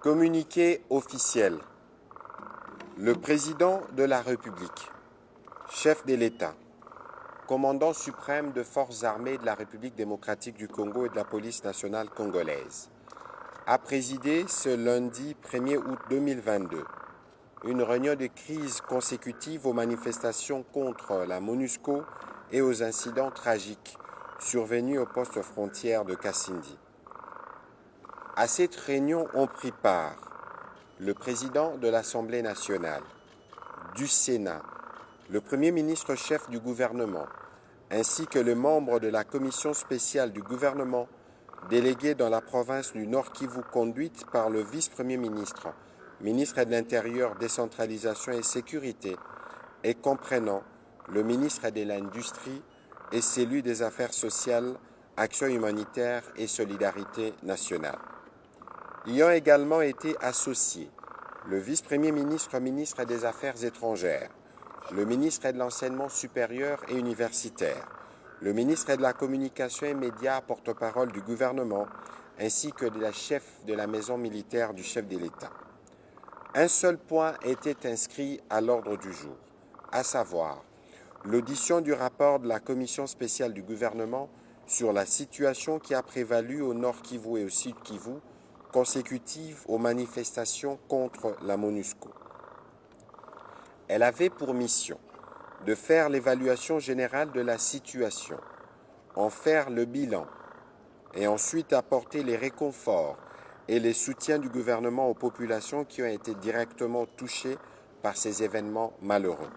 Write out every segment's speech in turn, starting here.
Communiqué officiel. Le président de la République, chef de l'État, commandant suprême de forces armées de la République démocratique du Congo et de la police nationale congolaise, a présidé ce lundi 1er août 2022 une réunion de crise consécutive aux manifestations contre la MONUSCO et aux incidents tragiques survenus au poste frontière de Kasindi. À cette réunion ont pris part le président de l'Assemblée nationale, du Sénat, le Premier ministre chef du gouvernement, ainsi que les membres de la commission spéciale du gouvernement déléguée dans la province du Nord Kivu conduite par le vice-premier ministre, ministre de l'Intérieur, décentralisation et sécurité, et comprenant le ministre de l'Industrie et celui des Affaires sociales, Action humanitaire et solidarité nationale. Y ont également été associés le vice-premier ministre, ministre des Affaires étrangères, le ministre de l'Enseignement supérieur et universitaire, le ministre de la Communication et médias, porte-parole du gouvernement, ainsi que la chef de la maison militaire du chef de l'État. Un seul point était inscrit à l'ordre du jour, à savoir l'audition du rapport de la commission spéciale du gouvernement sur la situation qui a prévalu au Nord Kivu et au Sud Kivu consécutive aux manifestations contre la MONUSCO. Elle avait pour mission de faire l'évaluation générale de la situation, en faire le bilan et ensuite apporter les réconforts et les soutiens du gouvernement aux populations qui ont été directement touchées par ces événements malheureux.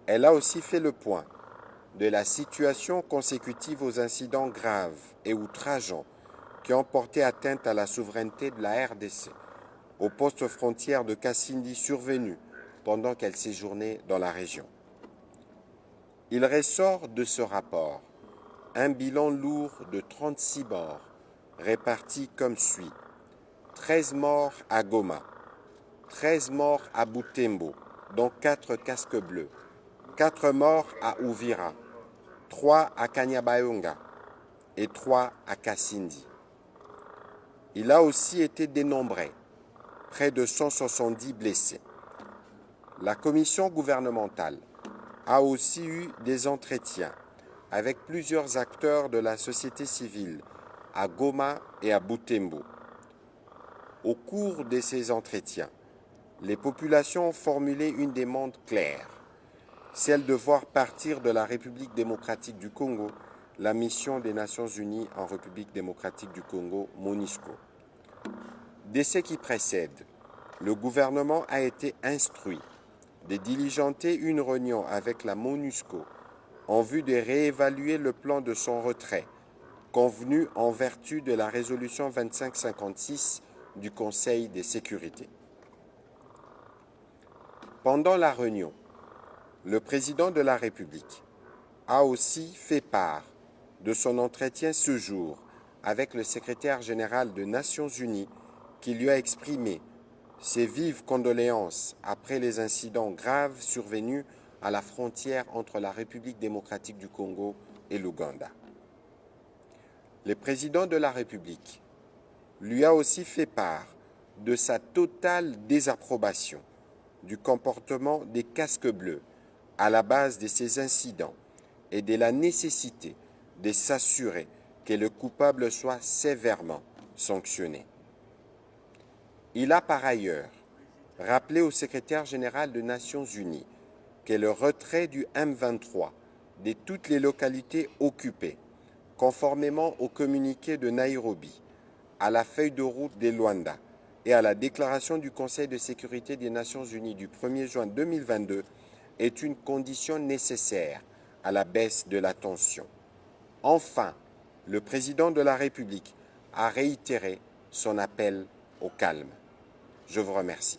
Elle a aussi fait le point de la situation consécutive aux incidents graves et outrageants qui ont porté atteinte à la souveraineté de la RDC, au poste frontière de Kasindi survenu pendant qu'elle séjournait dans la région. Il ressort de ce rapport un bilan lourd de 36 morts, répartis comme suit. 13 morts à Goma, 13 morts à Butembo, dont 4 casques bleus, 4 morts à Uvira, 3 à Kanyabayonga et 3 à Kasindi. Il a aussi été dénombré près de 170 blessés. La commission gouvernementale a aussi eu des entretiens avec plusieurs acteurs de la société civile à Goma et à Butembo. Au cours de ces entretiens, les populations ont formulé une demande claire, celle de voir partir de la République démocratique du Congo la mission des Nations unies en République démocratique du Congo, MONUSCO. Dès ce qui précède, le gouvernement a été instruit de diligenter une réunion avec la MONUSCO en vue de réévaluer le plan de son retrait, convenu en vertu de la résolution 2556 du Conseil de sécurité. Pendant la réunion, le président de la République a aussi fait part de son entretien ce jour avec le secrétaire général des Nations unies qui lui a exprimé ses vives condoléances après les incidents graves survenus à la frontière entre la République démocratique du Congo et l'Ouganda. Le président de la République lui a aussi fait part de sa totale désapprobation du comportement des casques bleus à la base de ces incidents et de la nécessité de s'assurer que le coupable soit sévèrement sanctionné. Il a par ailleurs rappelé au secrétaire général des Nations unies que le retrait du M23 de toutes les localités occupées, conformément au communiqué de Nairobi, à la feuille de route de Luanda et à la déclaration du Conseil de sécurité des Nations unies du 1er juin 2022, est une condition nécessaire à la baisse de la tension. Enfin, le président de la République a réitéré son appel au calme. Je vous remercie.